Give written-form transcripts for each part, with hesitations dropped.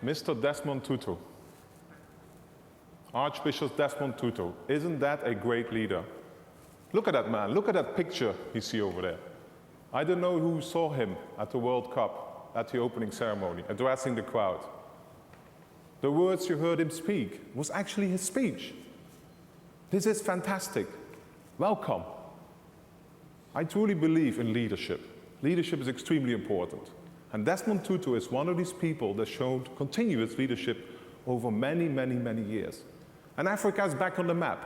Mr. Desmond Tutu. Archbishop Desmond Tutu. Isn't that a great leader? Look at that man. Look at that picture you see over there. I don't know who saw him at the World Cup, at the opening ceremony, addressing the crowd. The words you heard him speak was actually his speech. This is fantastic. Welcome. I truly believe in leadership. Leadership is extremely important. And Desmond Tutu is one of these people that showed continuous leadership over many, many, many years. And Africa is back on the map.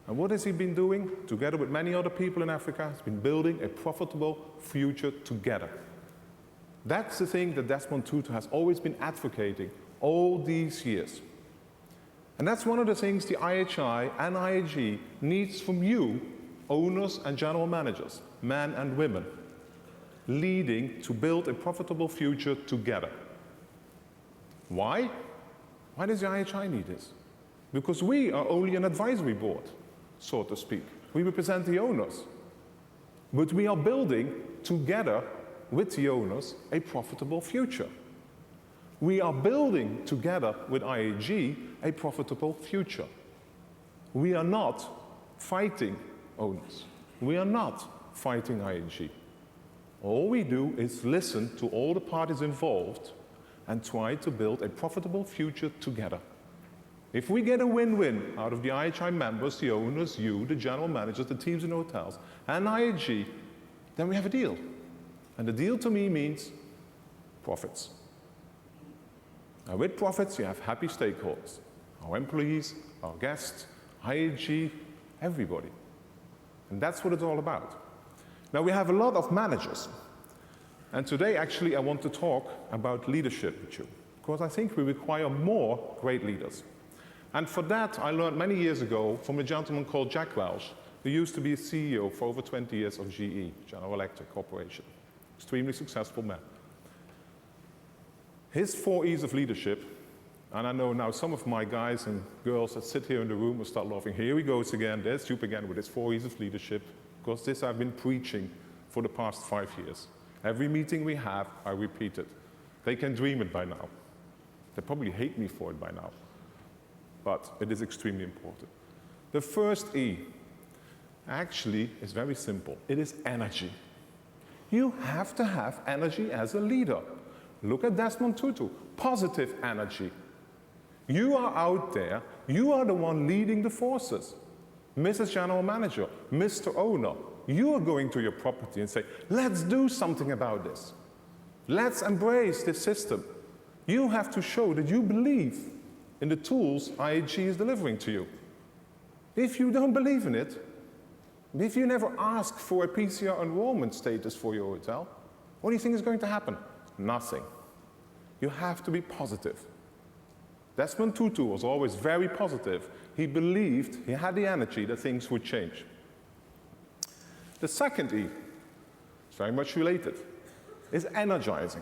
And what has he been doing? Together with many other people in Africa, he's been building a profitable future together. That's the thing that Desmond Tutu has always been advocating all these years. And that's one of the things the IHI and IHG needs from you, owners and general managers, men and women, leading to build a profitable future together. Why? Why does the IHI need this? Because we are only an advisory board, so to speak. We represent the owners. But we are building together with the owners a profitable future. We are building together with IHG a profitable future. We are not fighting owners. We are not fighting IHG. All we do is listen to all the parties involved and try to build a profitable future together. If we get a win-win out of the IHI members, the owners, you, the general managers, the teams in hotels, and IHG, then we have a deal. And the deal to me means profits. And with profits, you have happy stakeholders. Our employees, our guests, IHG, everybody. And that's what it's all about. Now, we have a lot of managers. And today, actually, I want to talk about leadership with you, because I think we require more great leaders. And for that, I learned many years ago from a gentleman called Jack Welch, who used to be a CEO for over 20 years of GE, General Electric Corporation. Extremely successful man. His 4 E's of leadership, and I know now some of my guys and girls that sit here in the room will start laughing. Here he goes again, there's Joep again with his 4 E's of leadership, because this I've been preaching for the past 5 years. Every meeting we have, I repeat it. They can dream it by now. They probably hate me for it by now. But it is extremely important. The first E actually is very simple. It is energy. You have to have energy as a leader. Look at Desmond Tutu, positive energy. You are out there, you are the one leading the forces. Mrs. General Manager, Mr. Owner, you are going to your property and say, let's do something about this. Let's embrace this system. You have to show that you believe in the tools IHG is delivering to you. If you don't believe in it, if you never ask for a PCR enrollment status for your hotel, what do you think is going to happen? Nothing. You have to be positive. Desmond Tutu was always very positive. He believed, he had the energy that things would change. The second E, it's very much related, is energizing.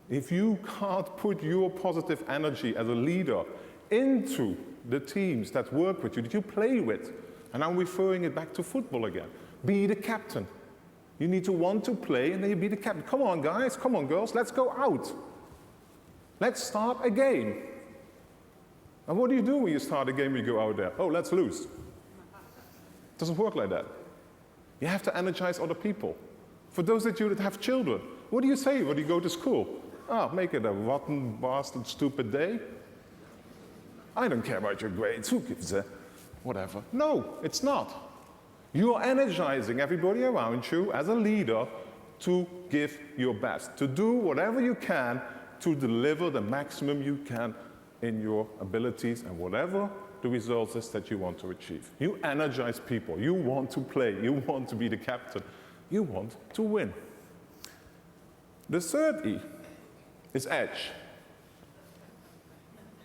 If you can't put your positive energy as a leader into the teams that work with you, that you play with, and I'm referring it back to football again, be the captain. You need to want to play, and then you be the captain. Come on, guys, come on, girls, let's go out. Let's start a game. And what do you do when you start a game and you go out there? Oh, let's lose. It doesn't work like that. You have to energize other people. For those of you that have children, what do you say when you go to school? Oh, make it a rotten, bastard, stupid day. I don't care about your grades, who gives a whatever. No, it's not. You are energizing everybody around you as a leader to give your best, to do whatever you can to deliver the maximum you can in your abilities and whatever the results is that you want to achieve. You energize people. You want to play. You want to be the captain. You want to win. The third E is edge.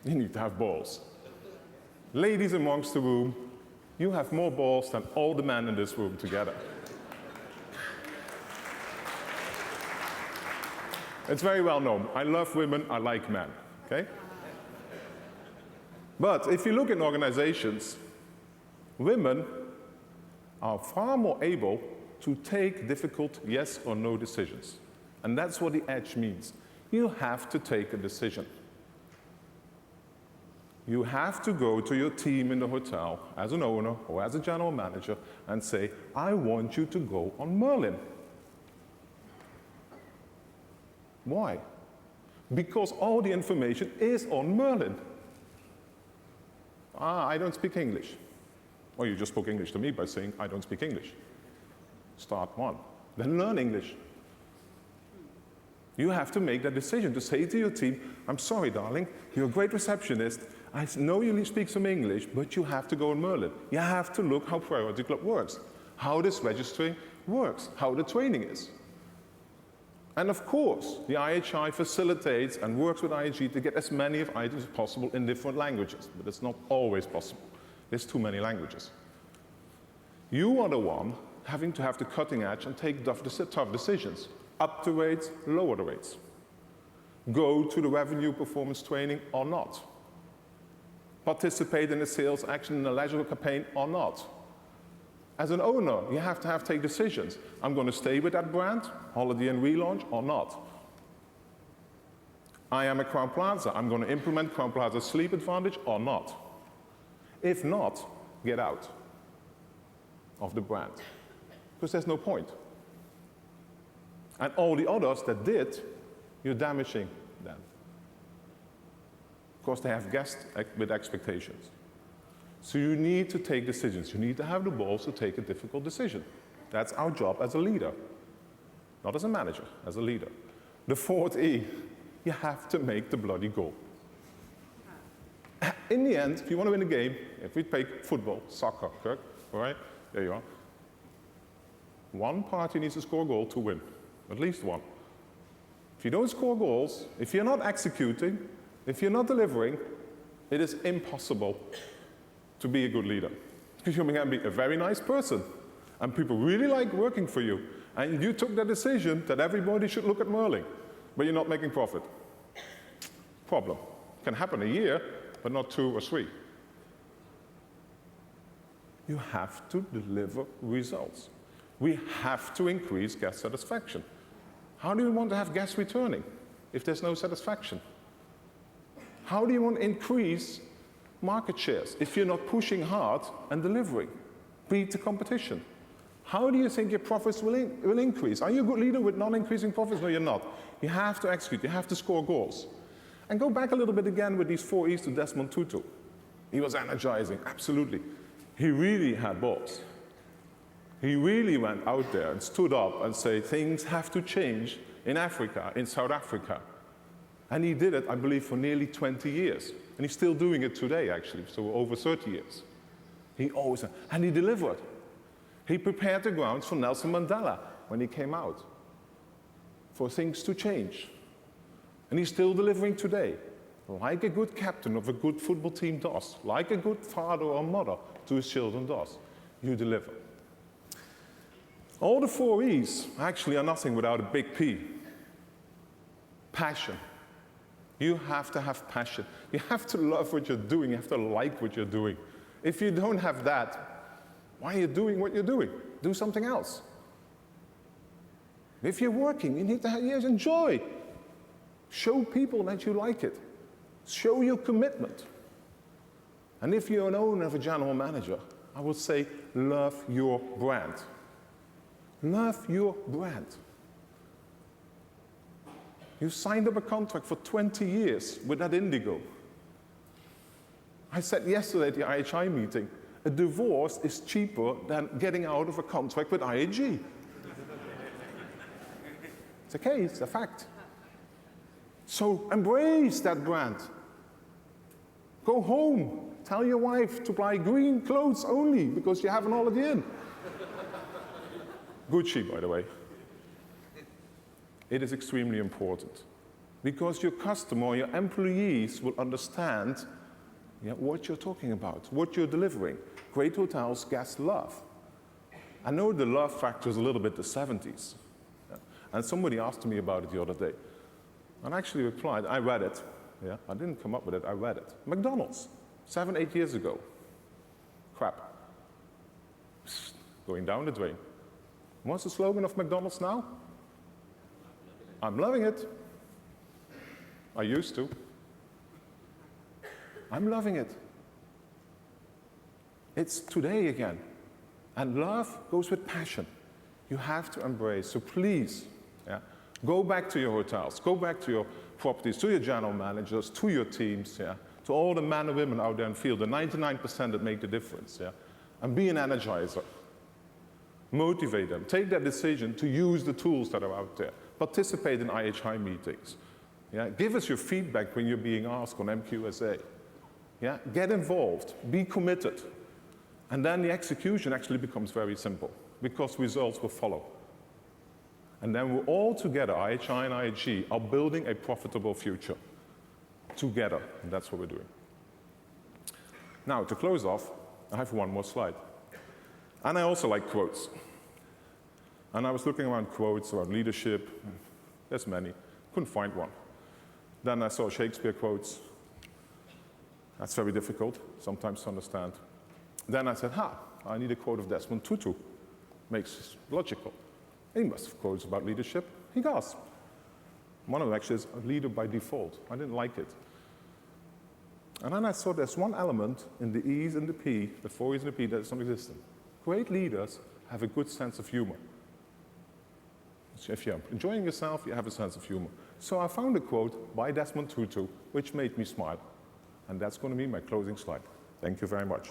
You need to have balls. Ladies amongst the room, you have more balls than all the men in this room together. It's very well known. I love women, I like men, okay? But if you look in organizations, women are far more able to take difficult yes or no decisions. And that's what the edge means. You have to take a decision. You have to go to your team in the hotel as an owner or as a general manager and say, I want you to go on Merlin. Why? Because all the information is on Merlin. I don't speak English. Well, you just spoke English to me by saying, I don't speak English. Start one. Then learn English. You have to make that decision to say to your team, I'm sorry, darling, you're a great receptionist. I know you speak some English, but you have to go on Merlin. You have to look how Priority Club works, how this registering works, how the training is. And of course, the IHI facilitates and works with IHG to get as many of items as possible in different languages, but it's not always possible. There's too many languages. You are the one having to have the cutting edge and take tough decisions. Up the rates, lower the rates. Go to the revenue performance training or not. Participate in a sales action in a leisure campaign or not. As an owner, you have to take decisions. I'm going to stay with that brand, Holiday Inn relaunch, or not. I am at Crown Plaza. I'm going to implement Crown Plaza Sleep Advantage or not. If not, get out of the brand, because there's no point. And all the others that did, you're damaging them. Because they have guests with expectations. So you need to take decisions. You need to have the balls to take a difficult decision. That's our job as a leader. Not as a manager, as a leader. The fourth E, you have to make the bloody goal. In the end, if you want to win a game, if we take football, soccer, Kirk, all right, there you are. One party needs to score a goal to win, at least one. If you don't score goals, if you're not executing, if you're not delivering, it is impossible to be a good leader. Because you can be a very nice person, and people really like working for you, and you took the decision that everybody should look at Merlin, but you're not making profit. Problem. Can happen a year, but not 2 or 3. You have to deliver results. We have to increase guest satisfaction. How do you want to have guests returning if there's no satisfaction? How do you want to increase market shares if you're not pushing hard and delivering? Beat the competition. How do you think your profits will increase? Are you a good leader with non-increasing profits? No, you're not. You have to execute. You have to score goals. And go back a little bit again with these 4 E's to Desmond Tutu. He was energizing, absolutely. He really had balls. He really went out there and stood up and said, things have to change in Africa, in South Africa. And he did it, I believe, for nearly 20 years. And he's still doing it today, actually, so over 30 years. And he delivered. He prepared the grounds for Nelson Mandela when he came out, for things to change. And he's still delivering today, like a good captain of a good football team does, like a good father or mother to his children does. You deliver. All the 4 E's actually are nothing without a big P. Passion. You have to have passion. You have to love what you're doing. You have to like what you're doing. If you don't have that, why are you doing what you're doing? Do something else. If you're working, you need to enjoy. Show people that you like it. Show your commitment. And if you're an owner of a general manager, I would say love your brand. Love your brand. You signed up a contract for 20 years with that Indigo. I said yesterday at the IHI meeting, a divorce is cheaper than getting out of a contract with IHG. It's a case, it's a fact. So embrace that brand. Go home, tell your wife to buy green clothes only because you have an holiday in. Gucci, by the way. It is extremely important because your customer, your employees will understand what you're talking about, what you're delivering. Great hotels, guests love. I know the love factor is a little bit the 70s. And somebody asked me about it the other day. And I actually replied, I read it. Yeah, I didn't come up with it, I read it. McDonald's, 7, 8 years ago. Crap. Going down the drain. What's the slogan of McDonald's now? I'm loving it. I used to. I'm loving it. It's today again. And love goes with passion. You have to embrace. So please, yeah, go back to your hotels, go back to your properties, to your general managers, to your teams, yeah, to all the men and women out there in the field, the 99% that make the difference, yeah, and be an energizer. Motivate them. Take that decision to use the tools that are out there. Participate in IHG meetings. Yeah? Give us your feedback when you're being asked on MQSA. Yeah? Get involved. Be committed. And then the execution actually becomes very simple because results will follow. And then we're all together, IHI and IHG, are building a profitable future together. And that's what we're doing. Now, to close off, I have one more slide. And I also like quotes. And I was looking around quotes around leadership. There's many. Couldn't find one. Then I saw Shakespeare quotes. That's very difficult sometimes to understand. Then I said, I need a quote of Desmond Tutu. Makes logical. He must have quotes about leadership. He does. One of them actually is a leader by default. I didn't like it. And then I saw there's one element in the E's and the P, the 4 E's and the P, that is non-existent. Great leaders have a good sense of humor. So if you're enjoying yourself, you have a sense of humor. So I found a quote by Desmond Tutu, which made me smile. And that's going to be my closing slide. Thank you very much.